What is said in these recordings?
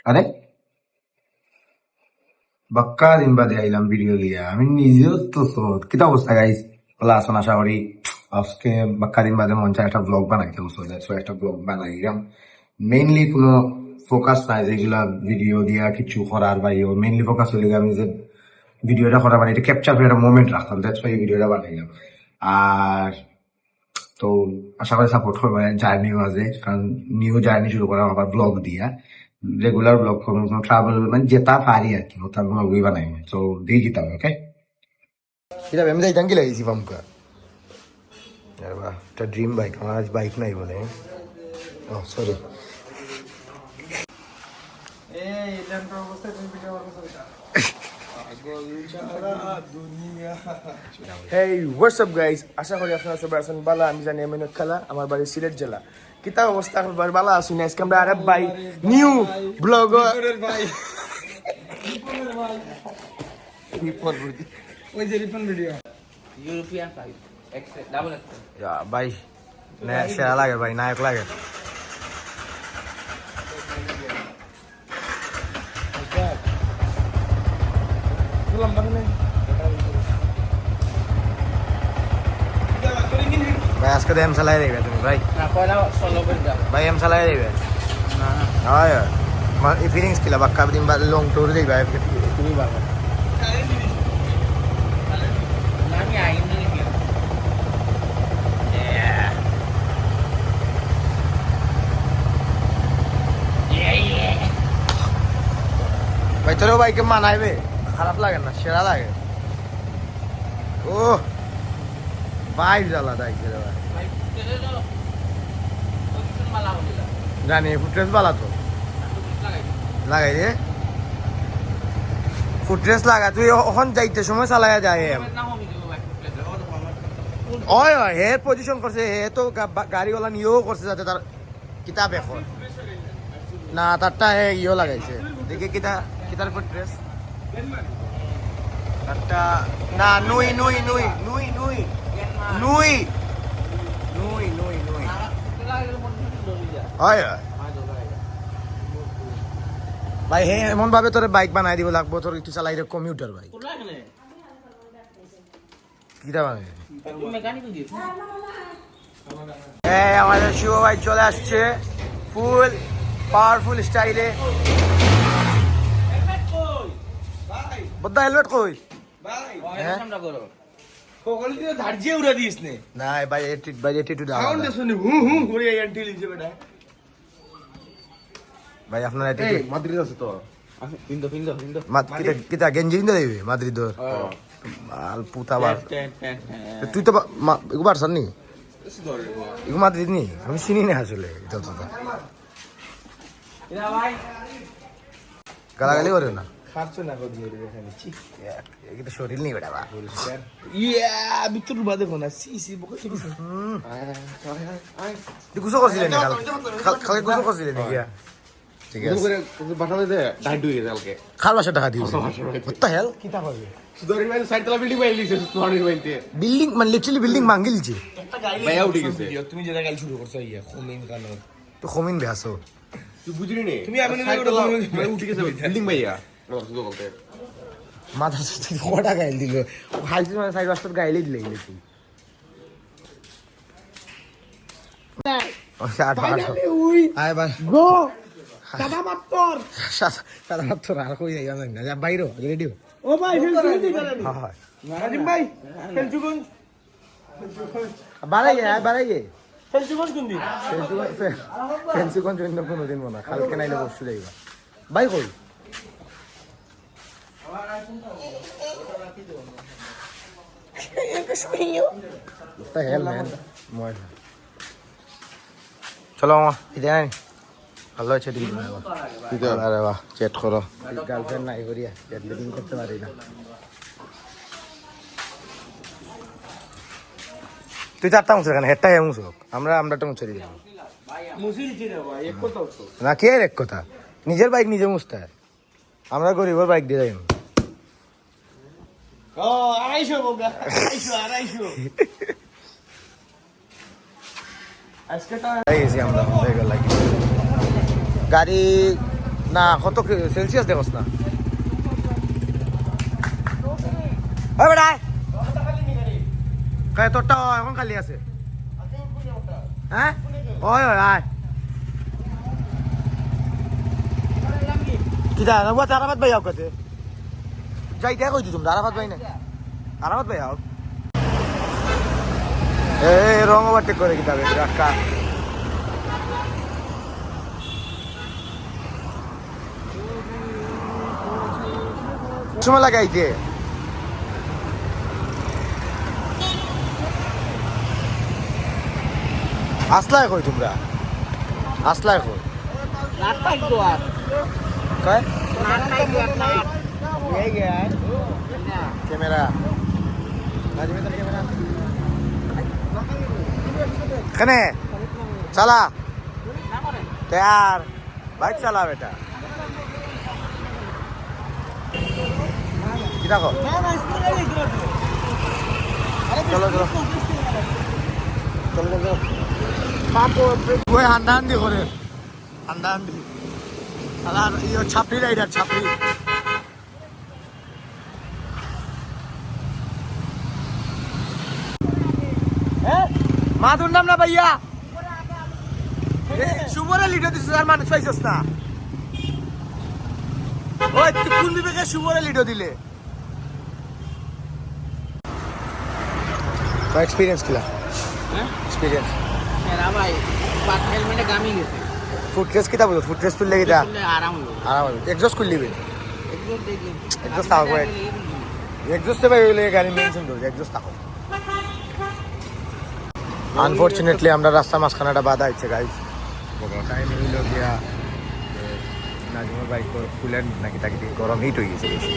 আরে বাক্কা দিন বাদে আইলাম ভিডিও লিয়া, আমি নিজেও তো কিতা অবস্থা গাইস, বলা আসুন আশা করি। আজকে বাক্কা দিন বাদে মন চায় একটা ব্লগ বানাইতে বসে, একটা ব্লগ বানাইলাম। মেইনলি কোনো ফোকাস নাই যেগুলা ভিডিও দিয়া কিছু করার বা মেইনলি ফোকাস হইলে আমি যে ভিডিওটা করা মানে এটা ক্যাপচার করে একটা মোমেন্ট রাখতাম, দ্যাটস ওয়াই এই ভিডিওটা বানাইলাম। আর তো আশা করি সাপোর্ট করবে জার্নি মাঝে, কারণ নিউ জার্নি শুরু করা আবার ব্লগ দিয়া রেগুলার ব্লগ করবো, ট্রাভেল মানে যেটা পারি আর কি ওটা ব্লগই বানাই। তো দিয়ে দিতে হবে, ওকে? এটা আমি যাইতাম কি লাগিয়েছি পামকা একটা ড্রিম বাইক, আমার আজ বাইক নাই বলে। Oh sorry. Hey, what's up guys? আশা করি আপনারা সবাই আছেন ভালো। আমি জানি এমএনএ খেলা, আমার বাড়ি সিলেট জেলা। কিতা অবস্থা এখন ভালো আছেন? আজকে আমরা আরেক ভাই নিউ ব্লগার ভাই রিপন ভিডিও, ওই যে Ripon video European 5 X double X ইয়া ভাই না সেরা লাগে ভাই, নায়ক লাগে। ভাই আজকে তো এম চালাই দেবে তুমি ভাই? ভাই এম চালাই দেবে? হয় আমার এই ফিলিংস কিলা বাক্কা দিন বা লং ট্যুর দেই ভাই তুমি বাবা আমি আইন নিয়ে ভাই তোর বাইকে মানাইবে, খারাপ লাগে না, সেরা লাগে। ও ভাই জ্বালা দেখছে রে ভাই, জানি ফুটরেস বালা তো লাগাই রে, ফুটরেস লাগা তুই ওখান যাইতে সময় চালাইয়া যায়। ওই হে পজিশন করছে, হে তো গাড়িওয়ালা নিয়েও করছে যাতে তার কিতাব এখন না তারটা হে ইয়েও লাগাইছে দেখে কিতা কিতার ফুটরেস তারটা না নুই নুই নুই নুই নুই নুই নুই নুই নুই হয় ভাই হে এমন ভাবে তোর বাইক বানাই দিব লাগবো, তোর একটু চালাই কমিউটার বাইক কিটা বানাই। আমাদের শুভ ভাই চলে আসছে ফুল পাওয়ারফুল স্টাইলে। বদ্দা হেলমেট কই না ভাই ভাই আপনার মাদ্রিদ আছে তো কিতা গেঞ্জি কিনতে দেবে মাদ্রিদ পুতাবার তুই তো বারসার নি এগু মাদ্রিদ নি আমি চিনি না আসলে গালাগালি করে না শরীর নেই বেটা ভিতর বাদে কোনা তুই গুছো করছিলেন খালে গুছো করছিলেন নাকি? ঠিক আছে খাল বাসা টাকা দিয়েছে হেল কিতা করবে বিল্ডিং মানে লিটারালি বিল্ডিং ভাঙি লিছে তুমি যেটা গাড়ি শুরু করছো তো খমিন বেহাছো তুই বুঝলি নে তুমি উঠে গেছে বিল্ডিং ভাইয়া মাথা কটা গাইল দিল হাইছি মানে 4-5টা গাইলে দিলে তুই সাদা মাত্র আর কই যাই না যা বাইরে রেডিও ও ভাই নাজিম ভাই ফেলচুগঞ্জ বাড়াইয়ে ফেলচুগঞ্জ কোন দিন ফেলচুগঞ্জ অন্য কোনো দিন মনে কালকে নাইলে বসু যাইবা ভাই কই চলো ইদাই ভালো আছে আরে বাহ চ্যাট করো গার্লফ্রেন্ড নাই করিয়া চ্যাট লিভিং করতে পারি না। তুই চারটা মুছ কেন হেডটা হে মুছ আমরা মুছে দিই না কে এক কথা নিজের বাইক নিজে মুছতে আমরা গরিবের বাইক দিয়ে যাই গাড়ি না কত সেলসিয়াস দেখোস না ওই বেটা কাই তোরটা এখন খালি আছে হ্যাঁ ওই ওই আয় কি দা না বাত আরাফাত ভাই আও কাছে যাইতে কইছি তুমি আরাফাত ভাই না আরাফাত ভাই আও এই রং ওভারটেক করে কিতাবে রাখা সময় লাগাইছে আসলাই কই তোমরা আসলাই কই নাটক দোয়ার কয় নাটক দোয়ার ये गया है कैमरा आज में कैमरा कने चला तैयार बाइक चला बेटा किधर को चलो चलो चलो चलो पापो वो अंधान दी करे अंधान दी अला यो छापरी राइडर छापरी মাদুর নাম না ভাইয়া শুভরে লিডো দিছিস আর মানুষ পাইছস না ওই তুই কোন বিবেকে শুভরে লিডো দিলে তো এক্সপেরিয়েন্স কিলা হ্যাঁ এক্সপেরিয়েন্স এরা ভাই পাঁচ হেলমেটে গামি গেছে ফুড টেস্ট কিটা বলো ফুড টেস্ট তুললে কিটা আরাম হলো আরাম এক্সজস্ট করলি বে একদম দেখি এক্সজস্ট থাকো এক্সজস্ট ভাই ওই গাড়ি মেনশন করবে এক্সজস্ট থাকো আনফরচুনেটলি আমরা রাস্তা মাঝখানাটা বাধা হচ্ছে গাইজ টাইম হইল গিয়া নাজমুর বাইক ফুলের নাকি তাকে গরম হিট হয়ে গেছে বেশি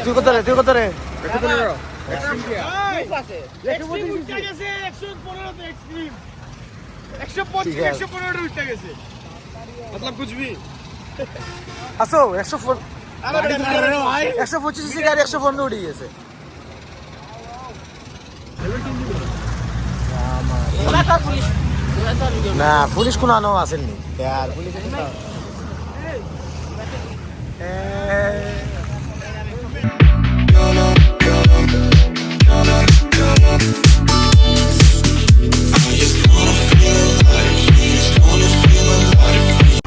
তুই কত রে তুই কত রে আসো 125 গাড়ি 115 উঠে গেছে না পুলিশ কোনো আনো আসেননি আর পুলিশ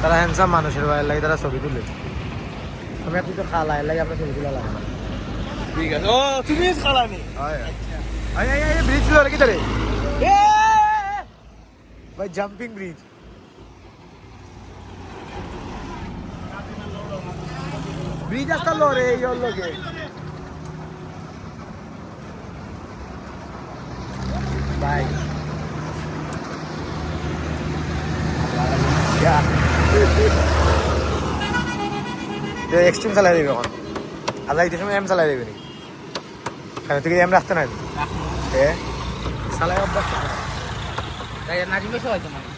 তারা হ্যান্ডসাম মানুষের বাইরে লাগে তারা ছবি তুলে আমি তুই তো খালা এর লাগে আপনার ছবি তুলা লাগে ঠিক আছে ও তুমি খালানি ব্রিজ ছিল কি তারে ভাই জাম্পিং ব্রিজ ব্রিজ আসলো রে এই লোকে ভাই এক্সট্রিম চালাই দেবে এখন আল্লাহ এই সময় এম চালাই দেবে নাকি কেন তুই এম রাখতে না চালাই অভ্যাস নাজিম বেশি হয়তো মানে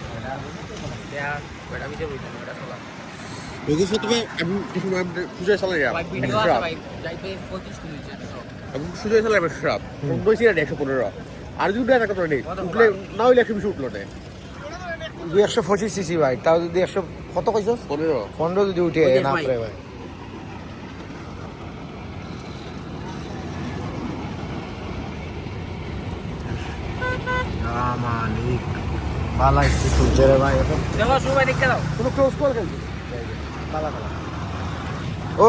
বেটা বিজে বইতাম বেটা চলা বুঝেছো তুমি আমি কিছু সুজয় চালাই ভাই ভিডিও আছে ভাই যাইতে 25 কিলোমিটার আমি সুজয় চালাই সব বলছি না 115 আর যদি টাকা তো নেই উঠলে না হইলে 120 উঠলো না 225 সিসি ভাই তাও যদি 100 কত কইছো 15 যদি উঠে না পড়ে ভাই মালিক বালা একটু তুলছে রে ভাই এখন দেখো সবাই দেখতে দাও তুমি ক্লোজ কল খেলছি বালা বালা ও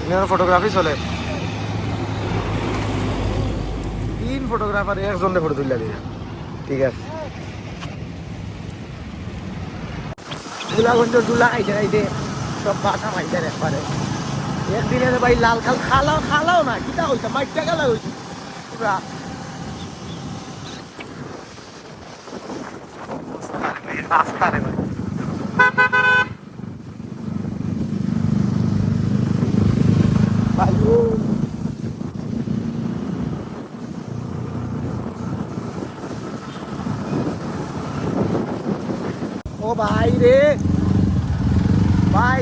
এখানে ফটোগ্রাফি চলে 3 ফটোগ্রাফার একজনে ফটো তুললা দিয়ে ঠিক আছে দুলাগঞ্জ দুলা আইতে আইতে সব বাসা মাইটার একবারে একদিনে ভাই লাল খাল খালাও না কিটা হইতা মাইটা গেলা হইছে পুরা রাস্তা রে ভাই ভাইও ও ভাই রে ভাই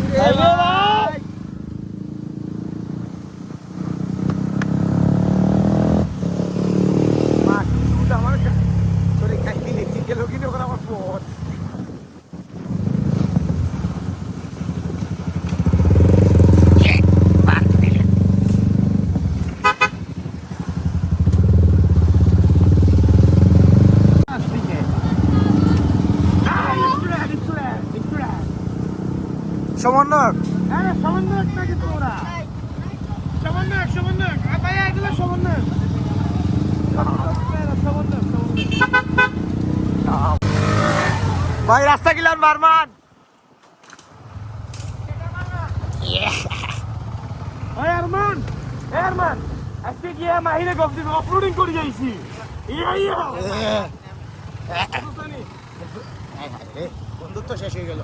আমার তোরে খাইতে লেছি গেল কিন্তু ওখানে আমার ফোন সমন্বয়ক সমন্বয়ক নাকি তোরা সমন্বয়ক ভাই এগুলো সমন্বয়ক ভাই রাস্তা গেলাম বারমান আরমান আজকে গিয়ে মাহিরে গফদি অপলোডিং করে যাইছি বন্ধুত্ব শেষ হয়ে গেল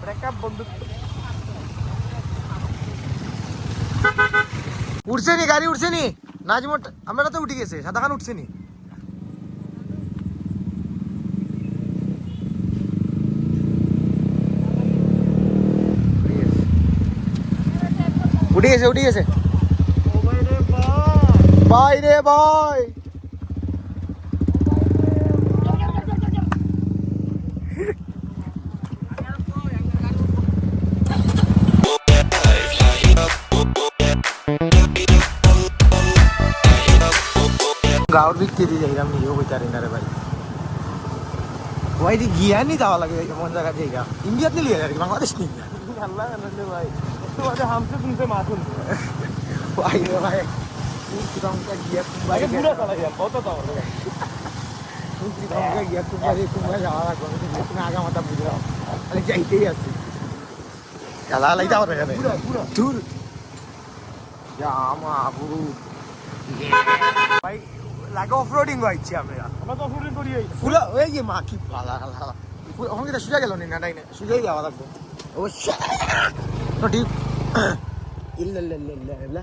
ব্রেকআপ বন্ধুত্ব উঠছে নি গাড়ি উঠছে নি নাজিমট আমরা তো উঠে গেছে সাদা খান উঠছে নি উঠে গেছে ভাই রে ভাই গাঁৱৰ ভিতৰি যাইলাম নিজেও কইতারি না রে ভাই ওই দি গিয়া নি যাওয়া লাগে এমন জায়গা জায়গা ইন্ডিয়াত নি লিয়ে যাবে বাংলাদেশ নি আল্লাহ জানে ভাই তোমাদের হামসে শুনতে মাথুন ভাই রে ভাই শ্রীলঙ্কা গিয়া ভাই পুরো চালাই কত দাও শ্রীলঙ্কা গিয়া কুমারে যাওয়া লাগবে তুমি আগা মাথা বুঝলাম তাহলে যাইতেই আছে খেলা লাইতে হবে এখানে দূর জামা বুড়ু ভাই লাগে অফরোডিং হইছে আমরা তো অপলোডিং করি ফুলা ওই যে মা কি ভালা ওখানে কি সুজা গেল নি না নাই না সুজাই যাওয়া লাগবে অবশ্য তো ঠিক ইল্লা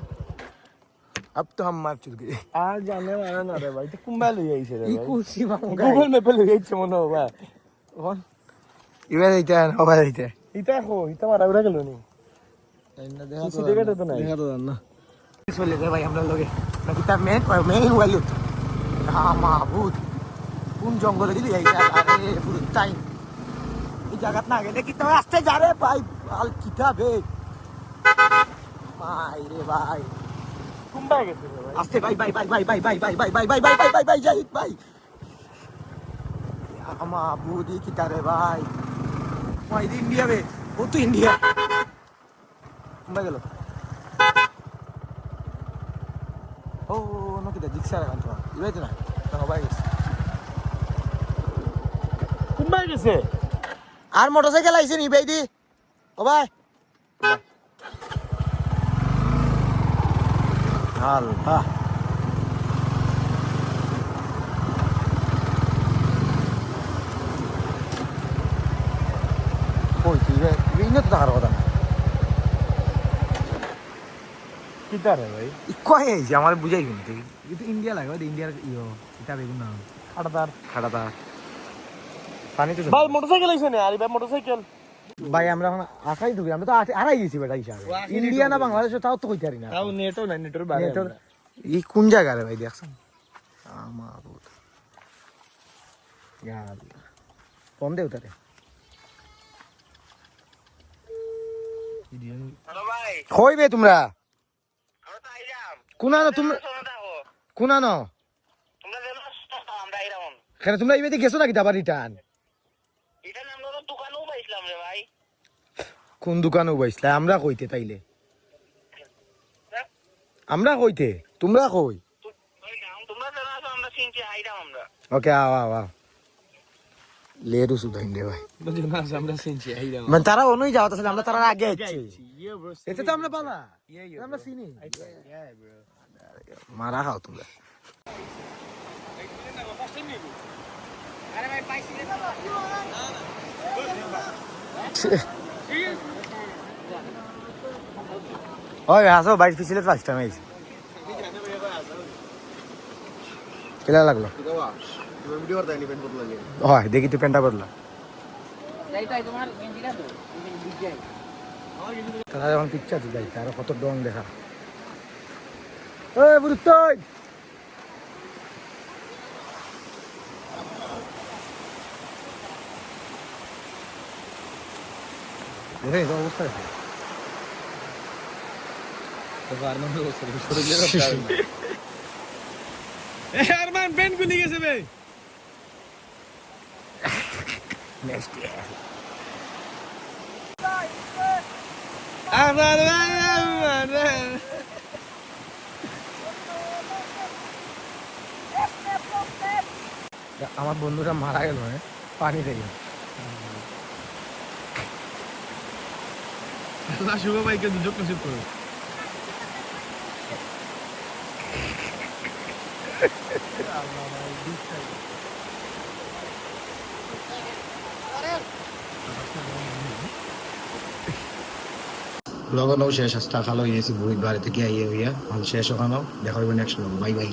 अब तो हम मार चुके আর জানে না রে ভাই তো কুম্বা লই আইছে রে ई ভাই कुर्सी मांग গুগল ম্যাপে লই আইছে মনে হয় कौन इवे देते हैं हवा देते हैं ইটা ইটা মারা উড়া গেল নি देखा देखा तो नहीं देखा तो ना इसको ले गए भाई हम लोग ना कितना मैं ही हुआ यूथ हाँ माबूद কোন জঙ্গলে দিলি এই আরে পুরো টাইম এই জায়গাত না গেলে কি তুমি আসতে যা রে ভাই আল কিতাবে ভাই রে ভাই কুম্বা গেছে রে ভাই আসতে ভাই ভাই ভাই ভাই ভাই ভাই ভাই ভাই ভাই ভাই ভাই ভাই ভাই ভাই যাই ভাই আমা বুদি কিতারে ভাই ভাই ইন্ডিয়া বে ও তো ইন্ডিয়া কুম্বা গেল ও no kita jiksa kan tuh iba itu nah tengok bagus কুম্বা গেছে আর মোটরসাইকেল আইছে নি বেইদি ও ভাই আল্লাহ ইনো তো থাকার কথা না কিতা রে ভাই কয় এই যে আমার বুঝাই কিন্তু এটা ইন্ডিয়া লাগে ওই ইন্ডিয়ার ইয়ো এটা বেগুন না খাটাদার খাটাটা পানি তো ভাই মোটরসাইকেল আইছে না আরে ভাই মোটরসাইকেল ভাই আমরা এখন আশাই ঢুকি আমরা তো আড়াই গেছি বেটা হিসাবে ইন্ডিয়া না বাংলাদেশ তাও তো কইতে পারি না তাও নেটও না নেটের বাইরে এই কোন জায়গা রে ভাই দেখছেন আমার ফোন দে উতারে কই বে তোমরা কোনানো তোমরা কোনানো কেন তোমরা এই বেতে গেছো নাকি আবার রিটার্ন কোন দোকানে উবাইছিলা আমরা কইতে তাইলে আমরা কইতে তোমরা কই ওকে আও আও আও লেরু সুদাইন দে ভাই আমরা চিনছি আইরা মানে তারা অনুই যাও তাহলে আমরা তারা আগে যাচ্ছি এতে তো আমরা পালা আমরা চিনি মারা খাও তোমরা আরে ভাই পাইছি ওই আসো বাইশ পিছিলে ফার্স্ট টাইম আইছি কেলা লাগলো ভিডিও করতে নিবেন বদলা লাগে হয় দেখি তুই প্যান্টটা বদলা এইটাই তোমার গেঞ্জিটা তো ডিজাইন তারা যখন পিকচার দিলাই তারা কত ডং দেখা ওই বুড়ি তুই দেখে তো অবস্থা আছে আরমান পেন গুলি গেছে ভাই নেক্সট আমার বন্ধুরা মারা গেল পানি থেকে শুভ ভাইকে দুজক নসিব করো লগনও শেষ আস্তা খালো হয়েছে বুড়ির বাড়ি থেকে আইয়ে হইয়া শেষ ওখানেও দেখা হইবে নেক্সট বাই বাই